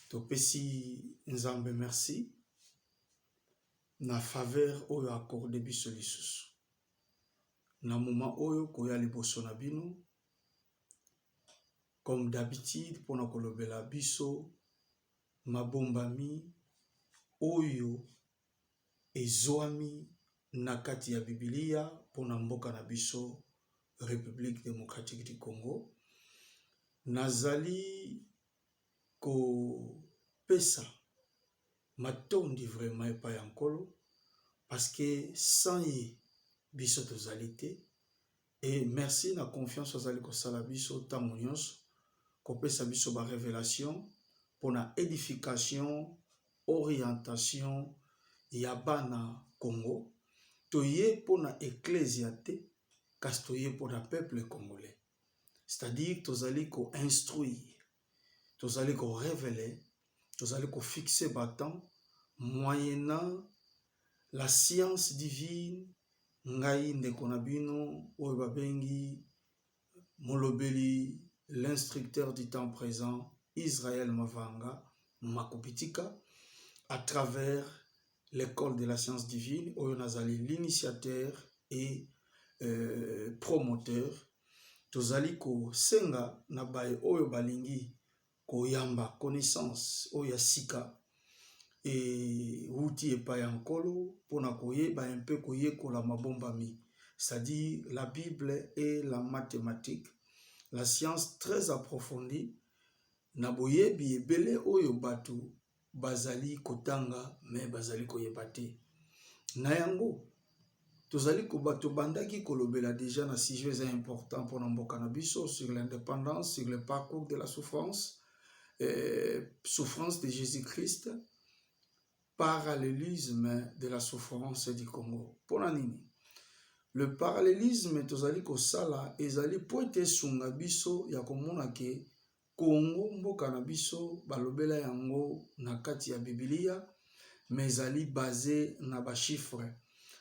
Topesi Nzambe merci na faveur oyo accordé biso lisusu. Na moment oyo koya liboso na bino comme d'habitude pona kolobela biso mabombami oyo ezwami na kati ya Biblia pona mboka na biso République démocratique du Congo. Nazali ko pesa matondi vraiment epai ya nkolo parce que sans ye biso tozali te. Et merci na confiance ozali kosala biso ntango nyonso kopesa biso ba révélation pona édification orientation ya bana Congo. Toye pona ecclésia te kasi toye pona peuple congolais. C'est-à-dire tozali ko instruire, tozali ko révéler, tozali ko fixer battant moyennant la science divine. Ngai ndeko na bino oyo babengi molobeli l'instructeur du temps présent Israël Mavanga Makupitika à travers l'école de la science divine oyo nazali l'initiateur et promoteur. Tozali ko senga na baye oyo balingi ko yamba connaissance oyo sika et outil epai ya nkolo pona koyeba un peu koyekola mabombami, c'est-à-dire la Bible et la mathématique, la science très approfondie na boyebi ebele oyo batu bazali kotanga mais bazali koyeba te. Na yango tozali ko bato bandaki kolobela déjà na sujets importants pour mboka na biso sur l'indépendance, sur le parcours de la souffrance, souffrance de Jésus-Christ, parallélisme de la souffrance du Congo. Pona nini? Le parallélisme tozali ko sala ezali poete sunga biso ya komona ke Congo mboka na biso balobela yango na kati ya Biblia mais ezali basé na ba chiffres.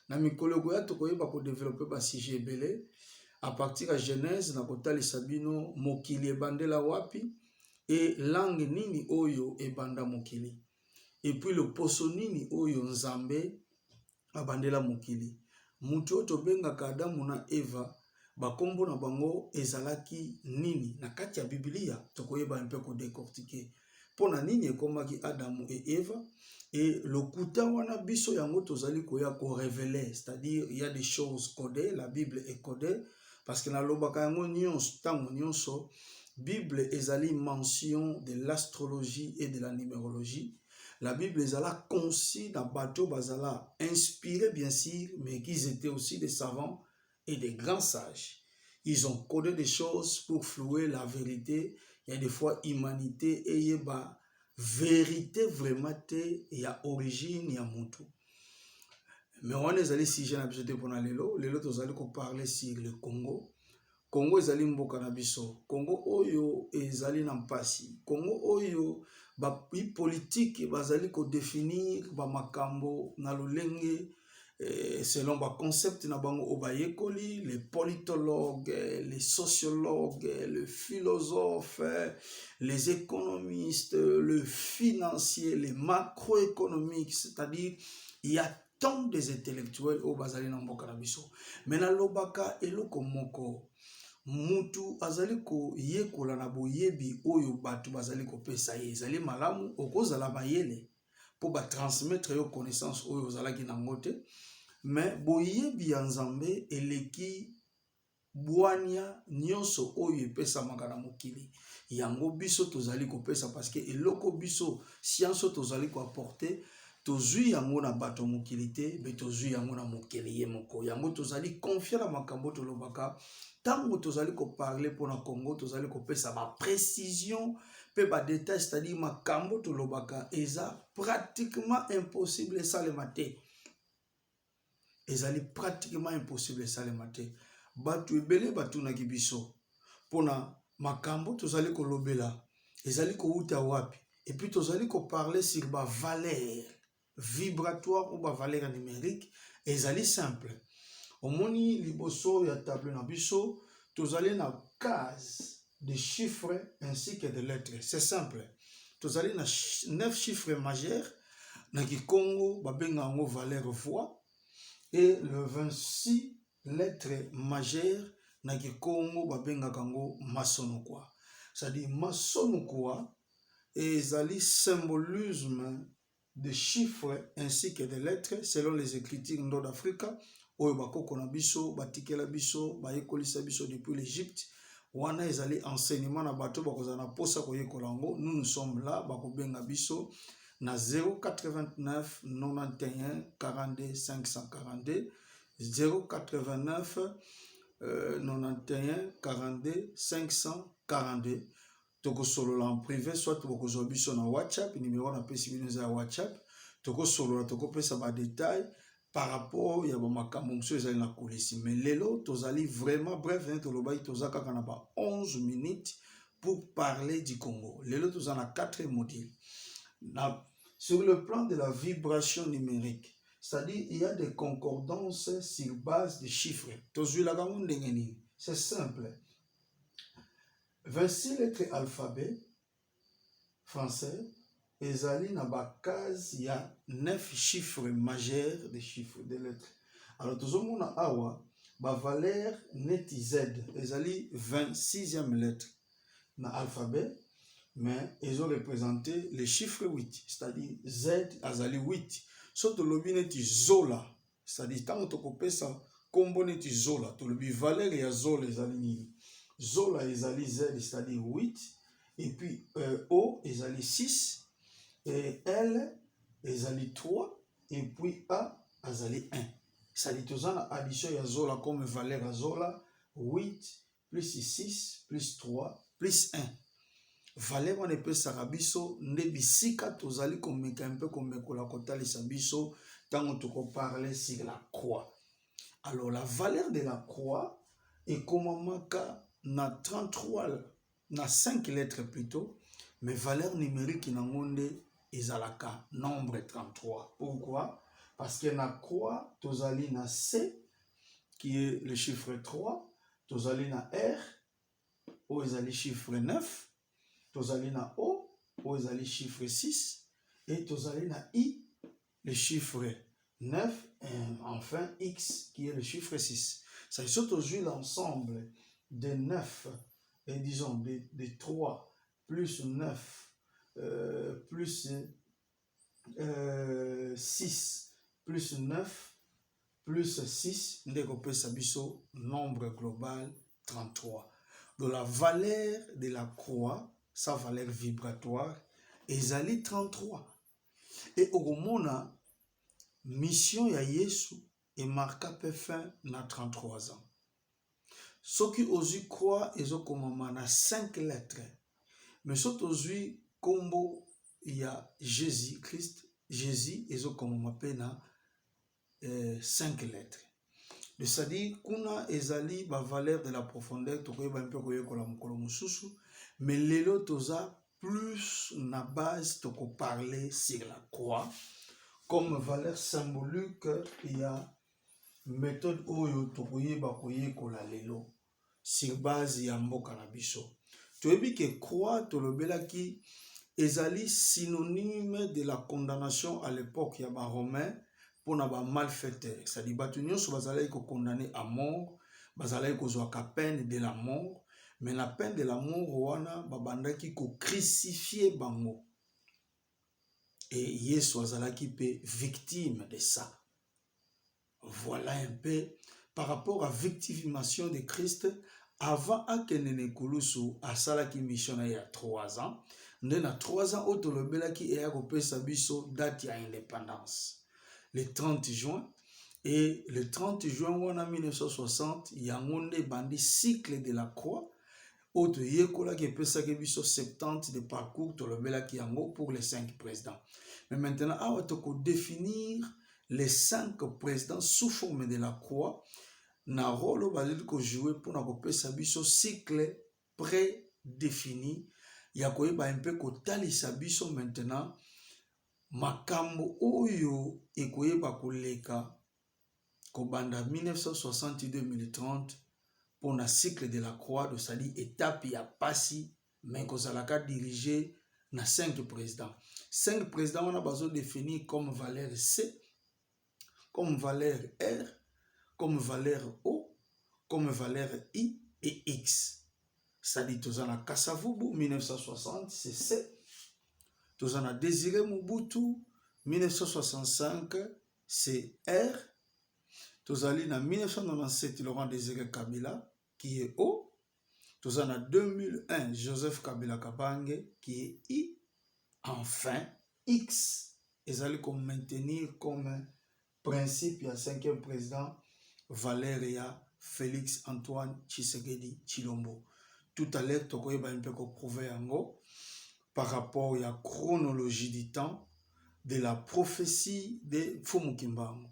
Na mikolo ya tokoyeba ko développer ba sujet ebele à partir de Genèse na kotalisa bino mokili ebandela wapi et langue nini oyo ebanda mokili. Et puis le poso nini oyo Nzambe abandela mokili. Mutu oto bengaka Adamu na Eva bakombo na bango ezalaki nini na kati ya Biblia tokoyeba un peu ko décortiquer. Pona nini ekomaki Adamu et Eva et lokuta wana biso yango tozali koya ko révéler, c'est-à-dire il y a des choses codées, la Bible est codée parce que na lobaka yango nyonso tango nyonso Bible ezali mention de l'astrologie et de la numérologie. La Bible ezala conçue dans bateau bazala inspiré bien sûr mais qu'ils étaient aussi des savants et des grands sages. Ils ont codé des choses pour flouer la vérité. Il y a des fois humanité et il y a vérité vraiment te il y a origine il y a mutu. Mais on est allé si j'ai l'habitude pour lelo tozali ko parler sur le Congo. Congo ezali mboka na biso. Congo oyo ezali na mpasi. Congo oyo ba politique bazali ko définir ba makambo na lolenge selon ba concept na bango obayekoli, les politologues, les sociologues, les philosophes, les économistes, le financier, les macroéconomiques, c'est-à-dire il y a tant des intellectuels au bazali na mboka na biso. Mais na lobaka eloko moko mutu azali ko yekola na boyebi oyo batu bazali ko pesa ye ezali malamu okozala mayele po ba transmettre yo connaissance oyo ozalaki na ngote mais boyebi ya Nzambe eleki bwania nyonso oyo epesa makana mokili yango biso tozali ko pesa parce que eloko biso science tozali ko apporter tozui yango na bato mokili te mais tozui yango na mokili ye moko yango tozali confiant na makambo tolobaka. Tango tozali ko parler pour na Congo tozali ko pesa ba précision pe ba détail, c'est-à-dire makambo tolobaka eza pratiquement impossible ça le matin. Ezali pratiquement impossible ça le matin. Batu ebele batu na kibiso pona makambo tozali ko lobela ezali ko uta wapi et puis tozali ko parler sur ba valeur vibratoire ou ba valeur numérique ezali simple. Omoni liboso ya table na biso tozali na case de chiffres ainsi que de lettres. C'est simple. tozali na 9 chiffres majeurs na Kikongo babenga yango valeur voix, et le 26 lettres majeures na Kikongo babenga yango masonokwa. C'est-à-dire masonokwa ezali symbolisme de chiffres ainsi que de lettres selon les écritures nord d'Afrique oyo bakoko na biso batikela biso bayekolisa biso depuis l'Égypte. Wana ezali enseignement na bato bakozala na posa koyekola yango. Nous sommes là bakobenga biso na 089 91 42 542 089 91 42 542. Tokosolola en privé, soit tokozwa biso na WhatsApp, numéro na pesi bino za WhatsApp. Tokosolola tokopesa ba détail par rapport ya ba makambo mosusu ezali na kolisi. Mais lelo tozali vraiment bref, tolobai toza kaka na ba 11 minutes pour parler du Congo. Lelo toza na 4 modules. Sur le plan de la vibration numérique, c'est-à-dire il y a des concordances sur base de chiffres. C'est simple. 26 lettres alphabet français, ezali na bakase, il y a 9 chiffres majeurs de chiffres de lettres. Alors tozomona awa ba valeur neti Z, ezali 26e lettre na alphabet, mais ils ont représenté les chiffres 8, c'est-à-dire Z azali 8. So tolobi neti zola, c'est-à-dire tant tokopesa kombo neti zola, tolobi valeur ya zola ezali nini? Zola ezali Z, c'est-à-dire 8, et puis O ezali 6, et L ezali 3, et puis A ezali 1. C'est-à-dire tozana addition ya zola comme valeur ya zola 8 plus 6 plus 3 plus 1. Valeur wana epesaka biso nde bisika tozali komeka mpe komekola kotalisa biso ntango tokoparle sur la croix. Alors la valeur de la croix ekomamaka na 33, na 5 lettres plutôt, mais valeur numérique nango nde ezalaka nombre 33. Pourquoi? Parce que na croix tozali na C qui est le chiffre 3, tozali na R ou ezali chiffre 9, tozali na O ou ezali chiffre 6, et tozali na I le chiffre 9, et enfin X qui est le chiffre 6. Ça veut dire que l'ensemble de 9 et disons de 3 plus 9 plus 6 plus 9 plus 6, nombre global 33. Donc la valeur de la croix, sa valeur vibratoire, ezali 33. Et au moment mission ya Yesu et marqué peu fin na 33 ans. Ce qui osu croix ezo komama na 5 lettres. Mais ce qui osu kombo ya Jésus Christ, Jésus ezo komama pe na 5 lettres. C'est-à-dire kuna ezali ba valeur de la profondeur tokoyeba mpe koyekola mokolo mosusu, mais lelo toza plus na base toko parler sur la croix comme valeur symbolique. Il y a méthode oyo tokoyeba koyekola lelo sur base ya mboka na biso. Toyebi ke croix tolobelaki ezali synonyme de la condamnation à l'époque ya ba romain pour na ba malfaiteur. C'est-à-dire batu nyonso bazalaki ko condamné à mort, bazalaki kozwa ka peine de la mort, mais la peine de la mort wana babandaki ko crucifier bango. Et Yesu azalaki pe victime de ça. Voilà un peu par rapport à victimisation de Christ avant akenene kulusu asalaki mission il y a 3 ans. Nde na 3 ans otolobelaki eya kopesa biso date ya indépendance. Le 30 juin. Et le 30 juin 1960, il y a un bandi cycle de la croix. Autre yekola qui pesa ke biso 70 de parcours tolobelaki yango pour les 5 présidents. Mais maintenant, on va définir les 5 présidents sous forme de la croix. Na rôle bazili ko jouer pour na kopesa biso cycle prédéfini. Ya koyeba un peu ko talisa biso maintenant makambo oyo ekoyeba koleka kobanda 1960-2030 pour na cycle de la croix de sali étape ya pasi mais kozalaka dirigé na 5 présidents. 5 présidents wana bazo définir comme valeur C, comme valeur R, comme valeur O, comme valeur I et X. C'est-à-dire tozana Kasavubu 1960 c'est C. Tozana Désiré Mobutu 1965 c'est R. Tozali na 1997 Laurent Désiré Kabila qui est O. Tozana 2001 Joseph Kabila Kabange qui est I. Enfin X. Ezali comme maintenir comme principe ya 5e président Valeria Félix Antoine Tshisekedi Tshilombo. Tout à l'heure tokoyeba un peu ko prouver yango par rapport à la chronologie du temps de la prophétie de Fumu Kimbangu.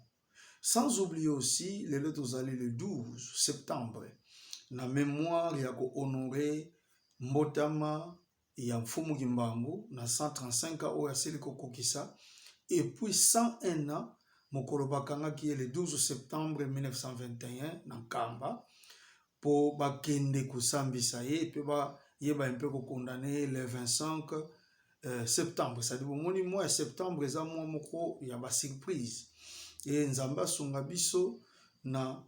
Sans oublier aussi les lettres allées le 12 septembre, la mémoire ya ko honorer Mbotama ya Fumu Kimbangu na 135 ans au yaseli ko kokisa et puis 101 ans mokolo bakanga qui est le 12 septembre 1921 na Kamba pour bakende kusambisa ye pe ba yeba un peu ko condamner le 25 septembre. Ça dit moni mois septembre eza mois moko ya ba surprise et nzamba sunga biso na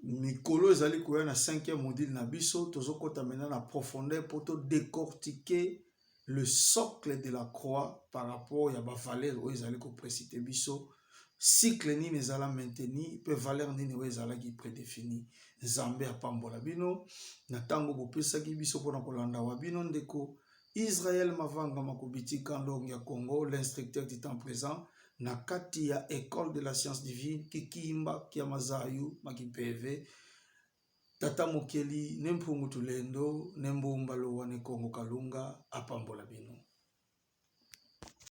mikolo ezali koya na 5e module na biso tozokota maintenant na profondeur pour to décortiquer le socle de la croix par rapport à la valeur où ils allaient préciter biso cycle ni nezala maintenir pe valeur ni où ils allaient qui prédéfinir Zambé a pambola bino na tango bopesa ki biso pona kolanda wa bino ndeko Israël Mavanga Makobiti Kandong ya Congo l'instructeur du temps présent na kati ya école de la science divine kikimba kia mazayu makipeve Tata Mokeli Nempungu Tulendo Nembumba Lowane Kongo Kalunga apambola bino.